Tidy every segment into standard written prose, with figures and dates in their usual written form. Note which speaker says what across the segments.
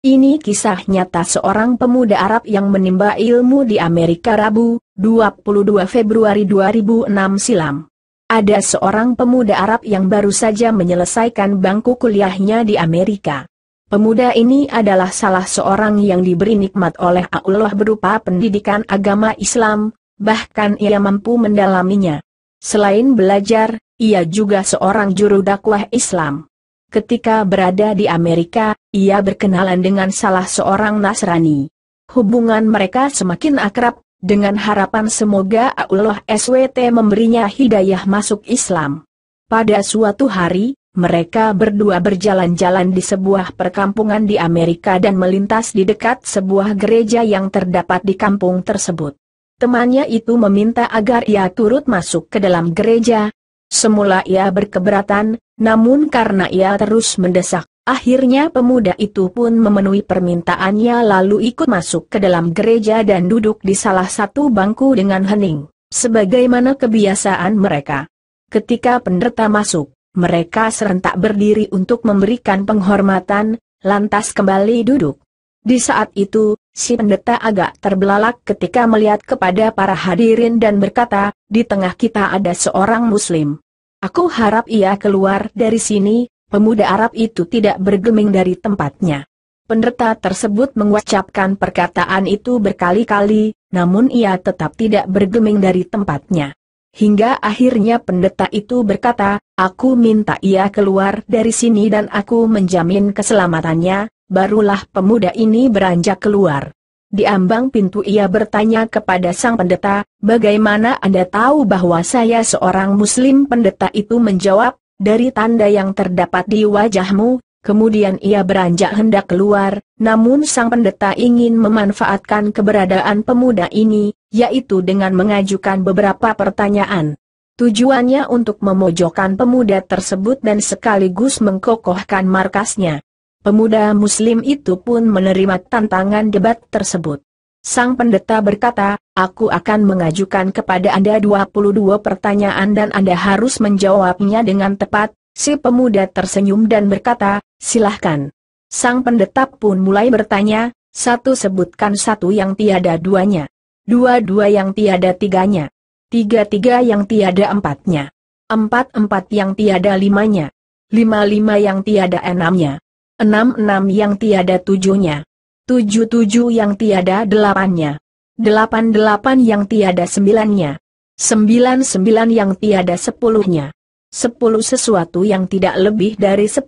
Speaker 1: Ini kisah nyata seorang pemuda Arab yang menimba ilmu di Amerika Rabu, 22 Februari 2006 silam. Ada seorang pemuda Arab yang baru saja menyelesaikan bangku kuliahnya di Amerika. Pemuda ini adalah salah seorang yang diberi nikmat oleh Allah berupa pendidikan agama Islam, bahkan ia mampu mendalaminya. Selain belajar, ia juga seorang juru dakwah Islam. Ketika berada di Amerika, ia berkenalan dengan salah seorang Nasrani. Hubungan mereka semakin akrab, dengan harapan semoga Allah SWT memberinya hidayah masuk Islam. Pada suatu hari, mereka berdua berjalan-jalan di sebuah perkampungan di Amerika dan melintas di dekat sebuah gereja yang terdapat di kampung tersebut. Temannya itu meminta agar ia turut masuk ke dalam gereja. Semula ia berkeberatan, namun karena ia terus mendesak, akhirnya pemuda itu pun memenuhi permintaannya lalu ikut masuk ke dalam gereja dan duduk di salah satu bangku dengan hening, sebagaimana kebiasaan mereka. Ketika pendeta masuk, mereka serentak berdiri untuk memberikan penghormatan, lantas kembali duduk. Di saat itu, si pendeta agak terbelalak ketika melihat kepada para hadirin dan berkata, "Di tengah kita ada seorang Muslim. Aku harap ia keluar dari sini." Pemuda Arab itu tidak bergeming dari tempatnya. Pendeta tersebut mengucapkan perkataan itu berkali-kali, namun ia tetap tidak bergeming dari tempatnya. Hingga akhirnya pendeta itu berkata, "Aku minta ia keluar dari sini dan aku menjamin keselamatannya." Barulah pemuda ini beranjak keluar. Di ambang pintu ia bertanya kepada sang pendeta, "Bagaimana Anda tahu bahwa saya seorang Muslim?" Pendeta itu menjawab, "Dari tanda yang terdapat di wajahmu." Kemudian ia beranjak hendak keluar, namun sang pendeta ingin memanfaatkan keberadaan pemuda ini, yaitu dengan mengajukan beberapa pertanyaan. Tujuannya untuk memojokkan pemuda tersebut dan sekaligus mengkokohkan markasnya. Pemuda Muslim itu pun menerima tantangan debat tersebut. Sang pendeta berkata, "Aku akan mengajukan kepada Anda 22 pertanyaan dan Anda harus menjawabnya dengan tepat." Si pemuda tersenyum dan berkata, "Silahkan." Sang pendeta pun mulai bertanya, "Satu sebutkan satu yang tiada duanya. Dua yang tiada tiganya. Tiga yang tiada empatnya. Empat yang tiada limanya. Lima yang tiada enamnya. Enam yang tiada tujuhnya. Tujuh yang tiada delapannya. Delapan yang tiada sembilannya. Sembilan yang tiada sepuluhnya. 10 sesuatu yang tidak lebih dari 10.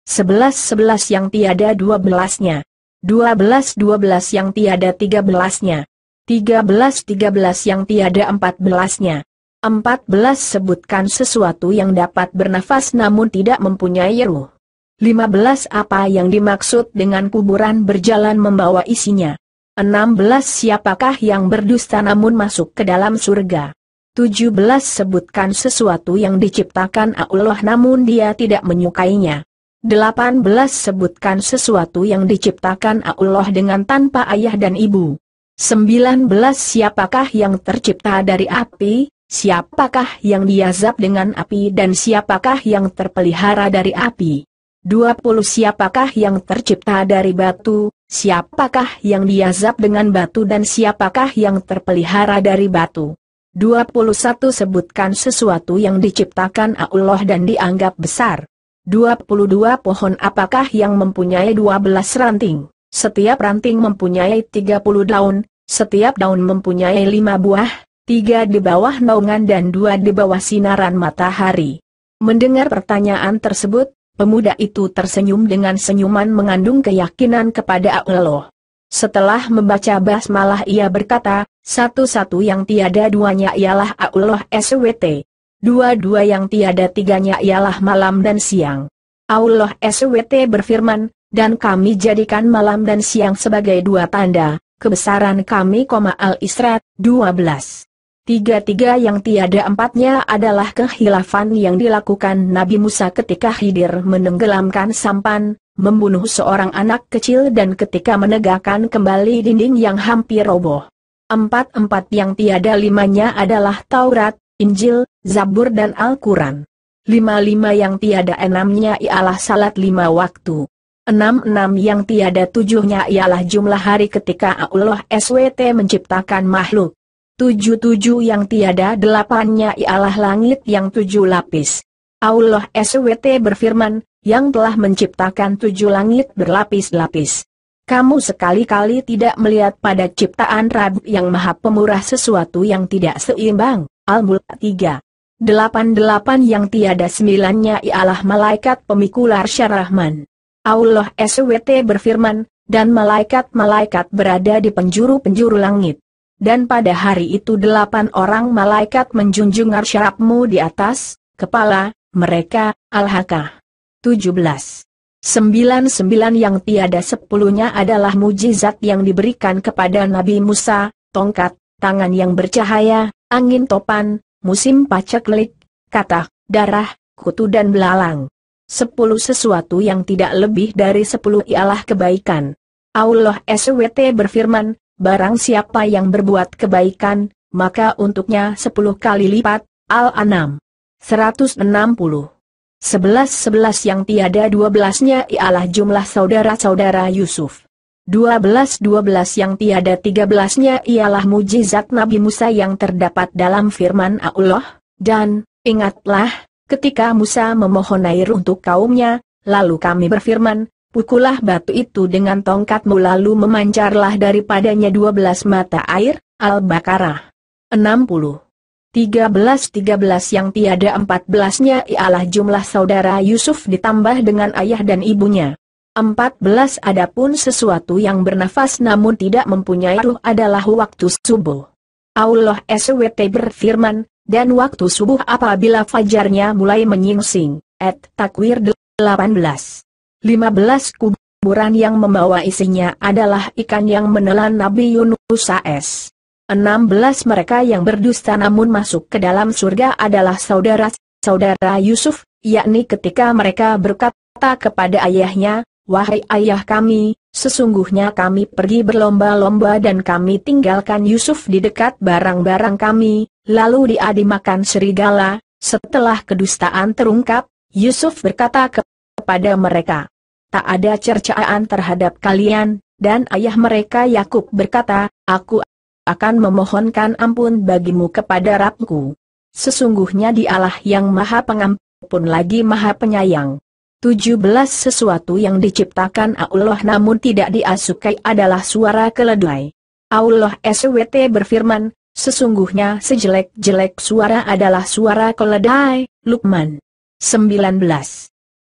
Speaker 1: 11 yang tiada 12-nya. 12 yang tiada 13-nya. 13 yang tiada 14-nya. 14 sebutkan sesuatu yang dapat bernafas namun tidak mempunyai ruh. 15 apa yang dimaksud dengan kuburan berjalan membawa isinya. 16 siapakah yang berdusta namun masuk ke dalam surga. 17 sebutkan sesuatu yang diciptakan Allah namun dia tidak menyukainya. 18 sebutkan sesuatu yang diciptakan Allah dengan tanpa ayah dan ibu. 19 siapakah yang tercipta dari api, siapakah yang diazab dengan api dan siapakah yang terpelihara dari api. 20 siapakah yang tercipta dari batu, siapakah yang diazab dengan batu dan siapakah yang terpelihara dari batu. 21 sebutkan sesuatu yang diciptakan Allah dan dianggap besar. 22 pohon apakah yang mempunyai 12 ranting, setiap ranting mempunyai 30 daun, setiap daun mempunyai 5 buah, 3 di bawah naungan dan 2 di bawah sinaran matahari. Mendengar pertanyaan tersebut, pemuda itu tersenyum dengan senyuman mengandung keyakinan kepada Allah. Setelah membaca basmalah ia berkata, "Satu yang tiada duanya ialah Allah SWT. Dua yang tiada tiganya ialah malam dan siang. Allah SWT berfirman, dan kami jadikan malam dan siang sebagai 2 tanda, kebesaran kami, Al-Isra 12. Tiga yang tiada empatnya adalah kehilafan yang dilakukan Nabi Musa ketika Khidir menenggelamkan sampan, membunuh seorang anak kecil dan ketika menegakkan kembali dinding yang hampir roboh. 4 yang tiada limanya adalah Taurat, Injil, Zabur dan Al-Quran. 5 yang tiada enamnya ialah salat 5 waktu. 66 yang tiada tujuhnya ialah jumlah hari ketika Allah SWT menciptakan makhluk. 77 yang tiada delapannya ialah langit yang 7 lapis. Allah SWT berfirman, yang telah menciptakan 7 langit berlapis-lapis. Kamu sekali-kali tidak melihat pada ciptaan Rabb yang Maha Pemurah sesuatu yang tidak seimbang. Al-Mulk 3. 88 yang tiada sembilannya ialah malaikat pemikul arsy Rahman. Allah SWT berfirman, dan malaikat-malaikat berada di penjuru-penjuru langit. Dan pada hari itu 8 orang malaikat menjunjung arsy Rabbmu di atas kepala mereka. Al-Haqqah 17. 99 yang tiada sepuluhnya adalah mujizat yang diberikan kepada Nabi Musa, tongkat, tangan yang bercahaya, angin topan, musim paceklik, katak, darah, kutu dan belalang. 10 sesuatu yang tidak lebih dari 10 ialah kebaikan. Allah SWT berfirman, barang siapa yang berbuat kebaikan, maka untuknya 10 kali lipat. Al-An'am 160. 11 yang tiada 12-nya ialah jumlah saudara-saudara Yusuf. 12 yang tiada 13-nya ialah mujizat Nabi Musa yang terdapat dalam firman Allah, dan, ingatlah, ketika Musa memohon air untuk kaumnya, lalu kami berfirman, pukullah batu itu dengan tongkatmu lalu memancarlah daripadanya 12 mata air. Al-Baqarah 60. 13 yang tiada 14-nya ialah jumlah saudara Yusuf ditambah dengan ayah dan ibunya. 14 adapun sesuatu yang bernafas namun tidak mempunyai ruh adalah waktu subuh. Allah SWT berfirman, dan waktu subuh apabila fajarnya mulai menyingsing. At-Takwir 18. 15 kuburan yang membawa isinya adalah ikan yang menelan Nabi Yunus AS. 16 mereka yang berdusta namun masuk ke dalam surga adalah saudara-saudara Yusuf, yakni ketika mereka berkata kepada ayahnya, wahai ayah kami, sesungguhnya kami pergi berlomba-lomba dan kami tinggalkan Yusuf di dekat barang-barang kami, lalu dia dimakan serigala. Setelah kedustaan terungkap, Yusuf berkata kepada mereka, tak ada cercaan terhadap kalian, dan ayah mereka Yakub berkata, aku akan memohonkan ampun bagimu kepada Rabbku. Sesungguhnya dialah yang maha pengampun lagi maha penyayang. 17 sesuatu yang diciptakan Allah namun tidak diasukai adalah suara keledai. Allah SWT berfirman, sesungguhnya sejelek-jelek suara adalah suara keledai. Luqman 19.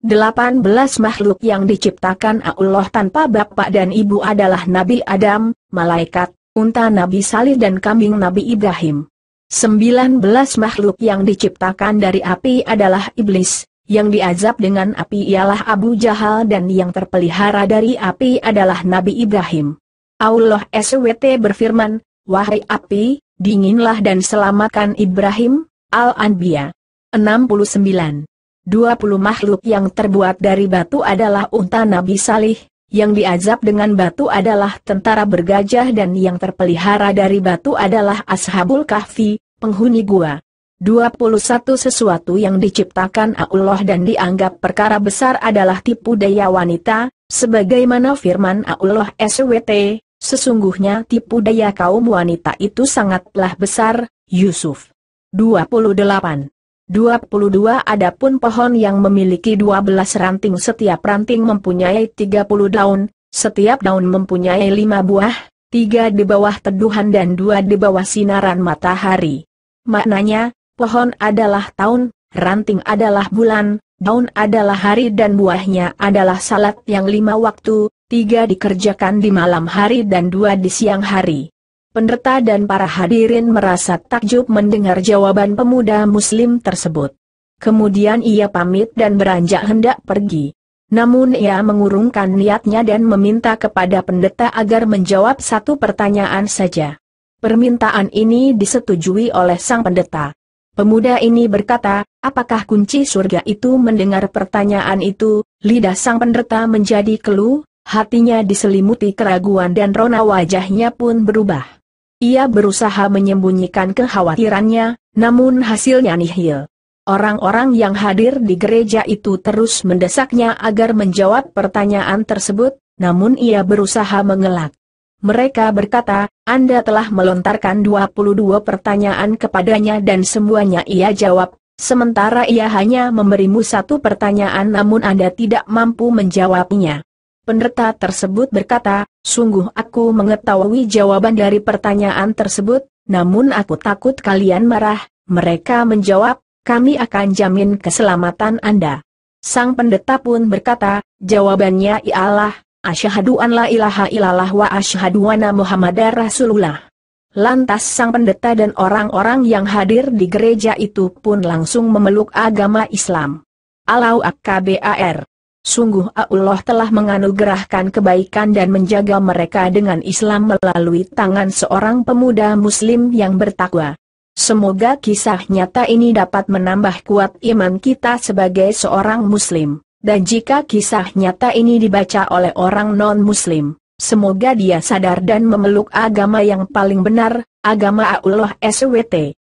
Speaker 1: 18 makhluk yang diciptakan Allah tanpa bapak dan ibu adalah Nabi Adam, malaikat, unta Nabi Salih dan kambing Nabi Ibrahim. 19 makhluk yang diciptakan dari api adalah iblis, yang diazab dengan api ialah Abu Jahal dan yang terpelihara dari api adalah Nabi Ibrahim. Allah SWT berfirman, wahai api, dinginlah dan selamatkan Ibrahim. Al-Anbiya 69. 20 makhluk yang terbuat dari batu adalah unta Nabi Salih, yang diazab dengan batu adalah tentara bergajah dan yang terpelihara dari batu adalah Ashabul Kahfi, penghuni gua. 21 sesuatu yang diciptakan Allah dan dianggap perkara besar adalah tipu daya wanita, sebagaimana firman Allah SWT, sesungguhnya tipu daya kaum wanita itu sangatlah besar. Yusuf 28. 22 adapun pohon yang memiliki 12 ranting setiap ranting mempunyai 30 daun, setiap daun mempunyai 5 buah, 3 di bawah teduhan dan 2 di bawah sinaran matahari. Maknanya, pohon adalah tahun, ranting adalah bulan, daun adalah hari dan buahnya adalah salat yang 5 waktu, 3 dikerjakan di malam hari dan 2 di siang hari. Pendeta dan para hadirin merasa takjub mendengar jawaban pemuda muslim tersebut. Kemudian ia pamit dan beranjak hendak pergi. Namun ia mengurungkan niatnya dan meminta kepada pendeta agar menjawab satu pertanyaan saja. Permintaan ini disetujui oleh sang pendeta. Pemuda ini berkata, apakah kunci surga itu? Mendengar pertanyaan itu, lidah sang pendeta menjadi keluh, hatinya diselimuti keraguan dan rona wajahnya pun berubah. Ia berusaha menyembunyikan kekhawatirannya, namun hasilnya nihil. Orang-orang yang hadir di gereja itu terus mendesaknya agar menjawab pertanyaan tersebut, namun ia berusaha mengelak. Mereka berkata, Anda telah melontarkan 22 pertanyaan kepadanya dan semuanya ia jawab, sementara ia hanya memberimu satu pertanyaan namun Anda tidak mampu menjawabnya. Pendeta tersebut berkata, sungguh aku mengetahui jawaban dari pertanyaan tersebut, namun aku takut kalian marah. Mereka menjawab, kami akan jamin keselamatan Anda. Sang pendeta pun berkata, jawabannya ialah, asyhadu an la ilaha illallah wa asyhadu anna Muhammadar Rasulullah. Lantas sang pendeta dan orang-orang yang hadir di gereja itu pun langsung memeluk agama Islam. Allahu Akbar. Sungguh Allah telah menganugerahkan kebaikan dan menjaga mereka dengan Islam melalui tangan seorang pemuda muslim yang bertakwa. Semoga kisah nyata ini dapat menambah kuat iman kita sebagai seorang muslim. Dan jika kisah nyata ini dibaca oleh orang non-muslim, semoga dia sadar dan memeluk agama yang paling benar, agama Allah SWT.